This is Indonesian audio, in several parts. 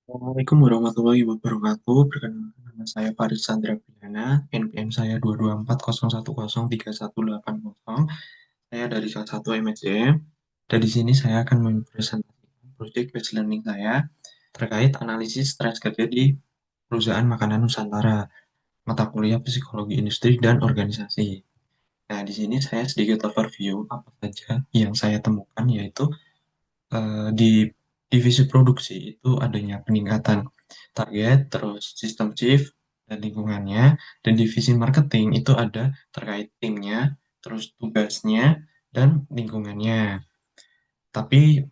Assalamualaikum warahmatullahi wabarakatuh. Perkenalkan nama saya Farid Sandra Pidana, NPM saya 22401031800. Saya dari salah satu MSCM. Dan di sini saya akan mempresentasikan proyek based learning saya terkait analisis stres kerja di perusahaan makanan Nusantara, mata kuliah psikologi industri dan organisasi. Nah, di sini saya sedikit overview apa saja yang saya temukan, yaitu di divisi produksi itu adanya peningkatan target, terus sistem shift dan lingkungannya, dan divisi marketing itu ada terkait timnya, terus tugasnya, dan lingkungannya. Tapi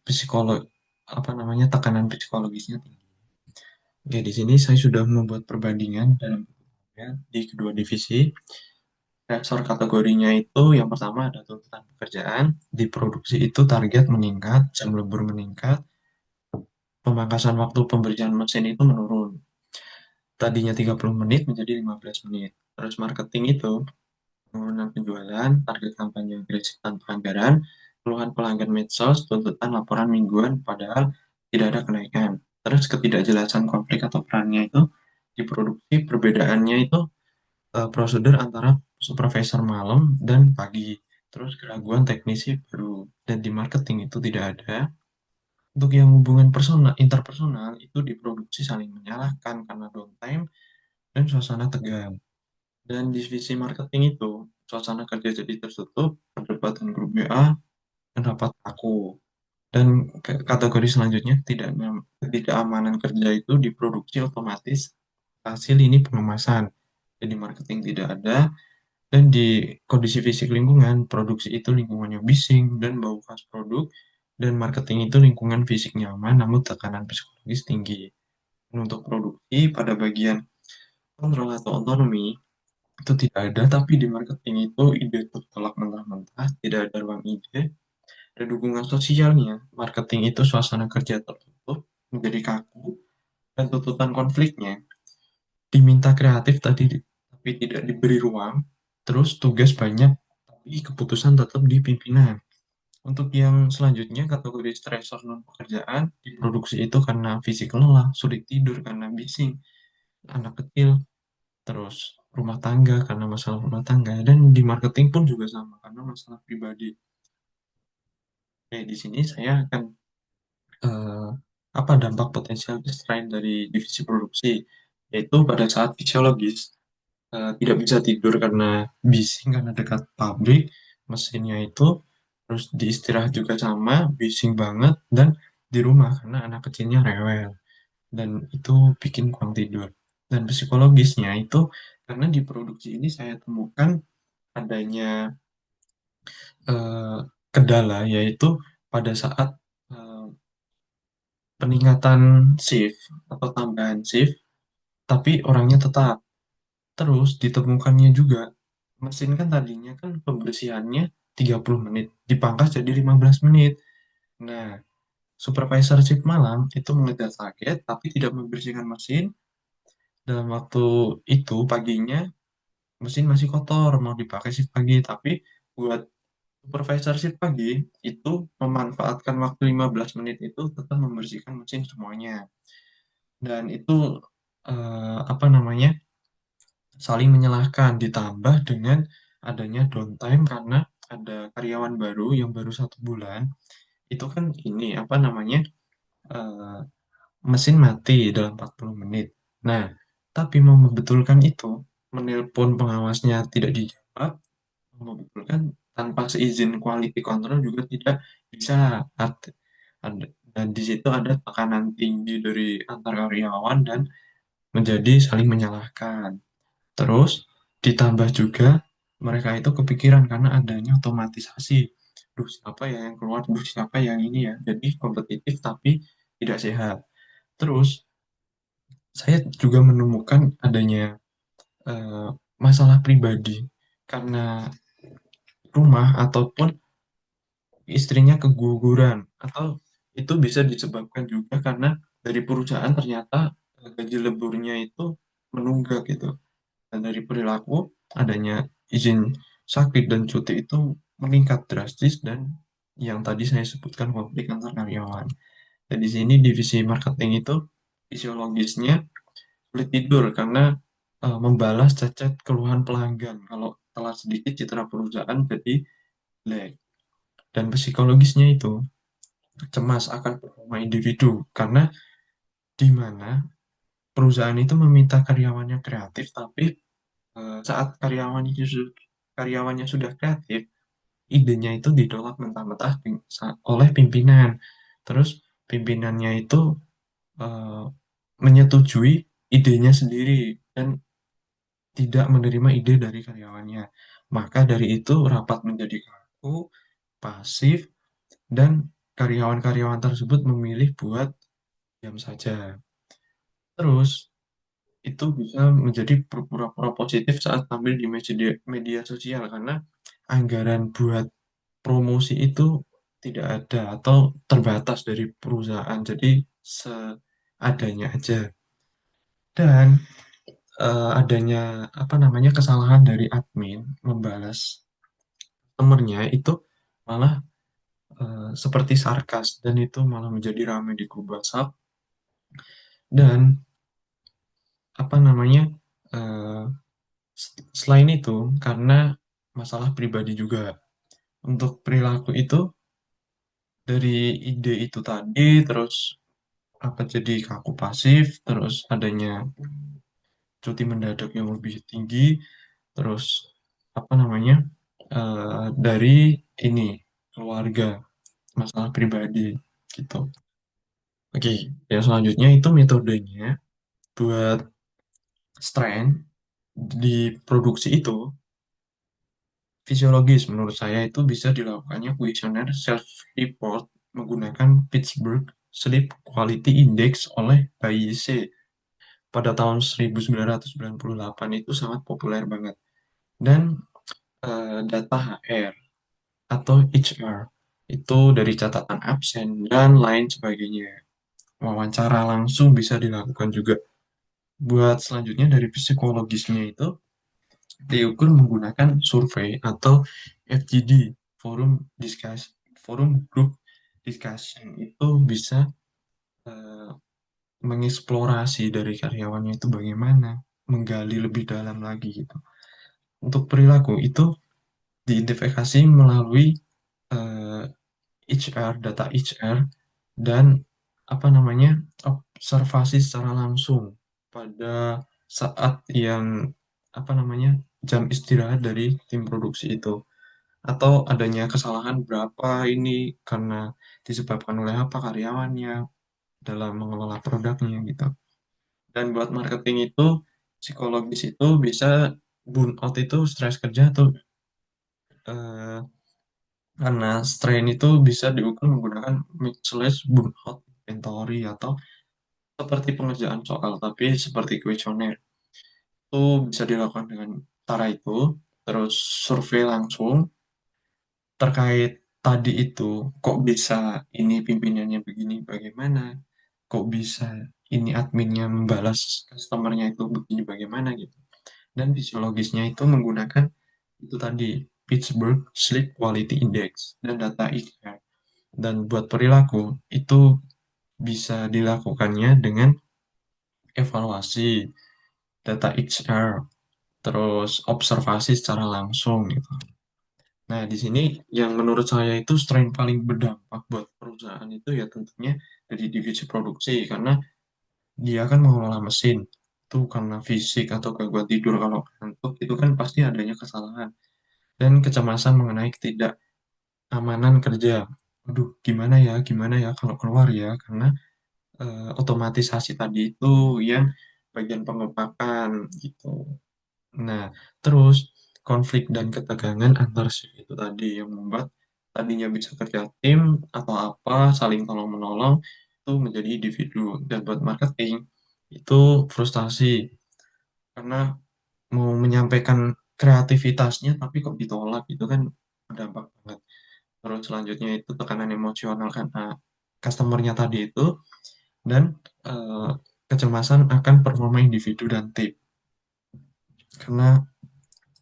psikolog apa namanya tekanan psikologisnya tinggi. Oke, di sini saya sudah membuat perbandingan dalam di kedua divisi. Sensor kategorinya itu yang pertama ada tuntutan pekerjaan, di produksi itu target meningkat, jam lembur meningkat, pemangkasan waktu pemberian mesin itu menurun. Tadinya 30 menit menjadi 15 menit. Terus marketing itu penurunan penjualan, target kampanye agresif tanpa anggaran, keluhan pelanggan medsos, tuntutan laporan mingguan padahal tidak ada kenaikan. Terus ketidakjelasan konflik atau perannya itu di produksi perbedaannya itu prosedur antara supervisor malam dan pagi. Terus keraguan teknisi baru dan di marketing itu tidak ada. Untuk yang hubungan personal, interpersonal itu diproduksi saling menyalahkan karena downtime dan suasana tegang. Dan di divisi marketing itu, suasana kerja jadi tertutup, perdebatan grup WA, dan rapat aku. Dan kategori selanjutnya, ketidakamanan kerja itu diproduksi otomatis, hasil ini pengemasan. Jadi marketing tidak ada, dan di kondisi fisik lingkungan, produksi itu lingkungannya bising dan bau khas produk, dan marketing itu lingkungan fisik nyaman, namun tekanan psikologis tinggi. Dan untuk produksi, pada bagian kontrol atau otonomi, itu tidak ada, tapi di marketing itu ide tertolak mentah-mentah, tidak ada ruang ide, dan dukungan sosialnya, marketing itu suasana kerja tertutup, menjadi kaku, dan tuntutan konfliknya, diminta kreatif tadi, tapi tidak diberi ruang, terus tugas banyak, tapi keputusan tetap di pimpinan. Untuk yang selanjutnya, kategori stresor non pekerjaan, di produksi itu karena fisik lelah, sulit tidur karena bising, anak kecil, terus rumah tangga karena masalah rumah tangga, dan di marketing pun juga sama karena masalah pribadi. Oke, di sini saya akan eh, apa dampak potensial strain dari divisi produksi, yaitu pada saat fisiologis tidak bisa tidur karena bising karena dekat pabrik, mesinnya itu, terus di istirahat juga sama, bising banget, dan di rumah karena anak kecilnya rewel, dan itu bikin kurang tidur. Dan psikologisnya itu karena di produksi ini saya temukan adanya eh, kendala, yaitu pada saat eh, peningkatan shift atau tambahan shift, tapi orangnya tetap. Terus ditemukannya juga, mesin kan tadinya kan pembersihannya 30 menit, dipangkas jadi 15 menit. Nah, supervisor shift malam itu mengejar target, tapi tidak membersihkan mesin. Dalam waktu itu, paginya, mesin masih kotor, mau dipakai shift pagi. Tapi buat supervisor shift pagi, itu memanfaatkan waktu 15 menit itu tetap membersihkan mesin semuanya. Dan itu, apa namanya, saling menyalahkan, ditambah dengan adanya downtime karena ada karyawan baru yang baru 1 bulan, itu kan ini apa namanya, eh, mesin mati dalam 40 menit. Nah, tapi mau membetulkan itu, menelpon pengawasnya tidak dijawab, mau membetulkan tanpa seizin quality control juga tidak bisa. Dan di situ ada tekanan tinggi dari antar karyawan dan menjadi saling menyalahkan. Terus ditambah juga mereka itu kepikiran karena adanya otomatisasi. Duh, siapa ya yang keluar? Duh, siapa yang ini ya? Jadi kompetitif tapi tidak sehat. Terus saya juga menemukan adanya eh, masalah pribadi karena rumah ataupun istrinya keguguran, atau itu bisa disebabkan juga karena dari perusahaan ternyata gaji lemburnya itu menunggak gitu. Dan dari perilaku, adanya izin sakit dan cuti itu meningkat drastis, dan yang tadi saya sebutkan konflik antar karyawan. Dan di sini divisi marketing itu fisiologisnya sulit tidur karena membalas cacat keluhan pelanggan. Kalau telat sedikit citra perusahaan jadi jelek. Dan psikologisnya itu cemas akan performa individu karena di mana perusahaan itu meminta karyawannya kreatif, tapi saat karyawannya sudah kreatif, idenya itu ditolak mentah-mentah oleh pimpinan. Terus pimpinannya itu eh, menyetujui idenya sendiri dan tidak menerima ide dari karyawannya. Maka dari itu rapat menjadi kaku, pasif, dan karyawan-karyawan tersebut memilih buat diam saja. Terus itu bisa menjadi pura-pura positif saat tampil di media sosial karena anggaran buat promosi itu tidak ada atau terbatas dari perusahaan. Jadi seadanya aja. Dan adanya apa namanya kesalahan dari admin membalas customernya itu malah seperti sarkas dan itu malah menjadi ramai di grup WhatsApp dan apa namanya eh, selain itu karena masalah pribadi juga untuk perilaku itu dari ide itu tadi terus apa jadi kaku pasif terus adanya cuti mendadak yang lebih tinggi terus apa namanya dari ini keluarga masalah pribadi gitu. Oke, yang selanjutnya itu metodenya buat strength di produksi itu fisiologis menurut saya itu bisa dilakukannya kuesioner self-report menggunakan Pittsburgh Sleep Quality Index oleh Bayes pada tahun 1998 itu sangat populer banget. Dan data HR atau HR itu dari catatan absen dan lain sebagainya. Wawancara langsung bisa dilakukan juga. Buat selanjutnya dari psikologisnya itu diukur menggunakan survei atau FGD, forum discussion, forum group discussion itu bisa eh, mengeksplorasi dari karyawannya itu bagaimana, menggali lebih dalam lagi gitu. Untuk perilaku itu diidentifikasi melalui eh, HR, data HR, dan apa namanya observasi secara langsung pada saat yang apa namanya jam istirahat dari tim produksi itu atau adanya kesalahan berapa ini karena disebabkan oleh apa karyawannya dalam mengelola produknya gitu. Dan buat marketing itu psikologis itu bisa burnout itu stres kerja atau eh, karena strain itu bisa diukur menggunakan mid-slash burnout inventory atau seperti pengerjaan soal, tapi seperti kuesioner. Itu bisa dilakukan dengan cara itu, terus survei langsung terkait tadi itu, kok bisa ini pimpinannya begini, bagaimana, kok bisa ini adminnya membalas customernya itu begini, bagaimana gitu. Dan fisiologisnya itu menggunakan itu tadi, Pittsburgh Sleep Quality Index dan data ICAR. Dan buat perilaku itu bisa dilakukannya dengan evaluasi data XR, terus observasi secara langsung gitu. Nah, di sini yang menurut saya itu strain paling berdampak buat perusahaan itu ya tentunya dari divisi produksi karena dia kan mengelola mesin. Itu karena fisik atau gangguan tidur kalau ngantuk itu kan pasti adanya kesalahan dan kecemasan mengenai ketidakamanan kerja. Aduh, gimana ya kalau keluar ya karena otomatisasi tadi itu yang bagian pengepakan gitu. Nah, terus konflik dan ketegangan antar shift itu tadi yang membuat tadinya bisa kerja tim atau apa, saling tolong-menolong, itu menjadi individu. Dan buat marketing, itu frustasi. Karena mau menyampaikan kreativitasnya, tapi kok ditolak, itu kan berdampak banget. Terus selanjutnya itu tekanan emosional karena customer-nya tadi itu, dan eh, kecemasan akan performa individu dan tim. Karena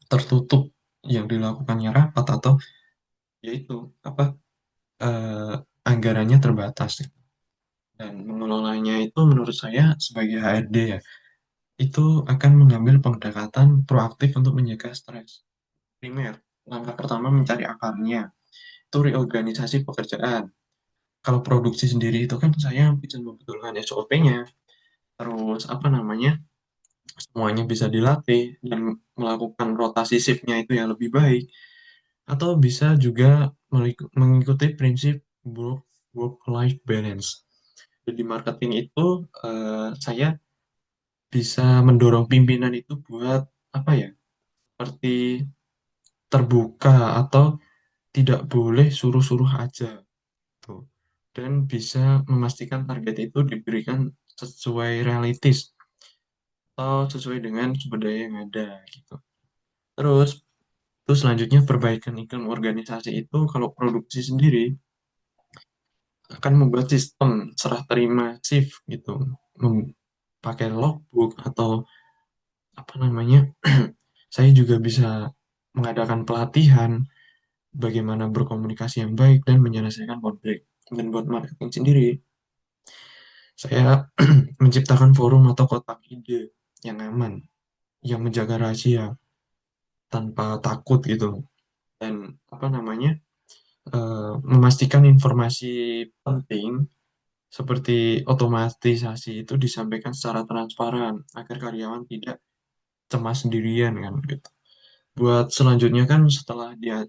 tertutup yang dilakukannya rapat atau yaitu apa anggarannya terbatas. Dan mengelolanya itu menurut saya sebagai HRD ya, itu akan mengambil pendekatan proaktif untuk mencegah stres. Primer, langkah pertama mencari akarnya, itu reorganisasi pekerjaan. Kalau produksi sendiri itu kan saya bisa membetulkan SOP-nya, terus apa namanya, semuanya bisa dilatih dan melakukan rotasi shift-nya itu yang lebih baik, atau bisa juga mengikuti prinsip work work life balance. Jadi marketing itu saya bisa mendorong pimpinan itu buat apa ya, seperti terbuka atau tidak boleh suruh-suruh aja tuh, dan bisa memastikan target itu diberikan sesuai realistis atau sesuai dengan sumber daya yang ada gitu. Terus selanjutnya perbaikan iklim organisasi itu kalau produksi sendiri akan membuat sistem serah terima shift gitu, pakai logbook atau apa namanya, saya juga bisa mengadakan pelatihan bagaimana berkomunikasi yang baik dan menyelesaikan konflik. Dan buat marketing sendiri, saya menciptakan forum atau kotak ide yang aman, yang menjaga rahasia tanpa takut gitu. Dan apa namanya, memastikan informasi penting seperti otomatisasi itu disampaikan secara transparan agar karyawan tidak cemas sendirian kan gitu. Buat selanjutnya kan setelah dia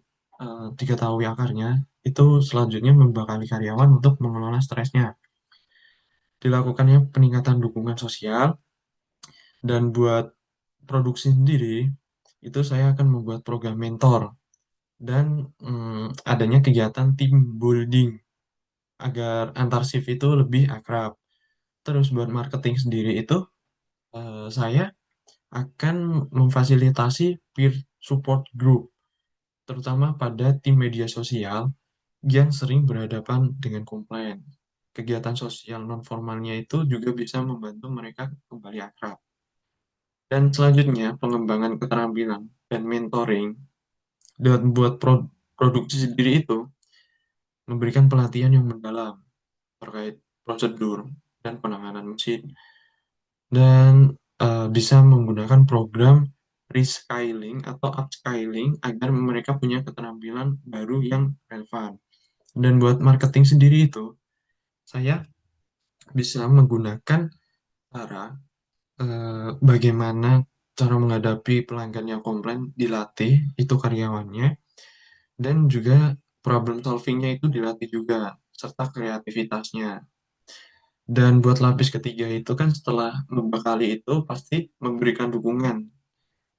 diketahui akarnya, itu selanjutnya membekali karyawan untuk mengelola stresnya. Dilakukannya peningkatan dukungan sosial, dan buat produksi sendiri, itu saya akan membuat program mentor dan adanya kegiatan team building agar antar shift itu lebih akrab. Terus buat marketing sendiri itu saya akan memfasilitasi peer support group, terutama pada tim media sosial yang sering berhadapan dengan komplain. Kegiatan sosial non formalnya itu juga bisa membantu mereka kembali akrab. Dan selanjutnya pengembangan keterampilan dan mentoring, dan buat produksi sendiri itu memberikan pelatihan yang mendalam terkait prosedur dan penanganan mesin, dan bisa menggunakan program reskilling atau upskilling agar mereka punya keterampilan baru yang relevan. Dan buat marketing sendiri itu, saya bisa menggunakan cara bagaimana cara menghadapi pelanggan yang komplain dilatih itu karyawannya, dan juga problem solvingnya itu dilatih juga, serta kreativitasnya. Dan buat lapis ketiga itu kan setelah membekali itu pasti memberikan dukungan.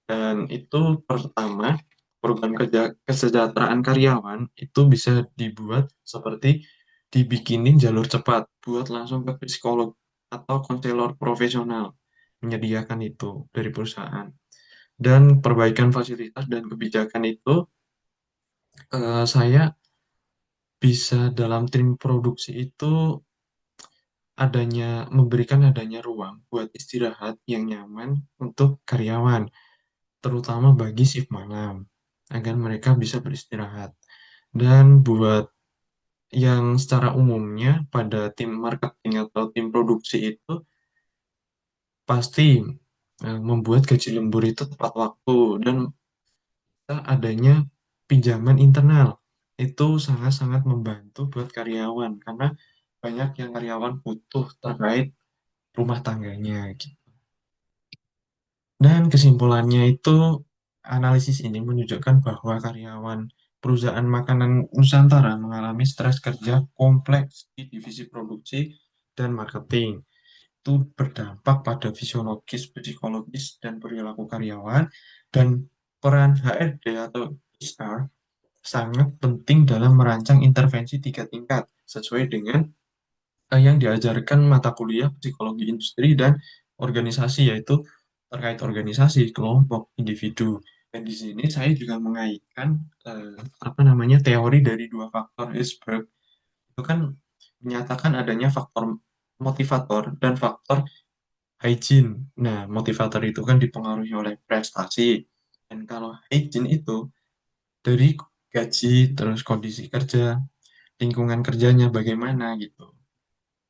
Dan itu pertama, program kerja kesejahteraan karyawan itu bisa dibuat seperti dibikinin jalur cepat buat langsung ke psikolog atau konselor profesional, menyediakan itu dari perusahaan. Dan perbaikan fasilitas dan kebijakan itu saya bisa dalam tim produksi itu memberikan adanya ruang buat istirahat yang nyaman untuk karyawan, terutama bagi shift malam, agar mereka bisa beristirahat. Dan buat yang secara umumnya pada tim marketing atau tim produksi itu pasti membuat gaji lembur itu tepat waktu, dan adanya pinjaman internal itu sangat-sangat membantu buat karyawan karena banyak yang karyawan butuh terkait rumah tangganya gitu. Dan kesimpulannya itu, analisis ini menunjukkan bahwa karyawan perusahaan makanan Nusantara mengalami stres kerja kompleks di divisi produksi dan marketing. Itu berdampak pada fisiologis, psikologis, dan perilaku karyawan, dan peran HRD atau HR sangat penting dalam merancang intervensi tiga tingkat sesuai dengan yang diajarkan mata kuliah psikologi industri dan organisasi, yaitu terkait organisasi, kelompok, individu. Dan di sini saya juga mengaitkan apa namanya, teori dari dua faktor Herzberg. Itu kan menyatakan adanya faktor motivator dan faktor hygiene. Nah, motivator itu kan dipengaruhi oleh prestasi. Dan kalau hygiene itu dari gaji, terus kondisi kerja, lingkungan kerjanya bagaimana gitu.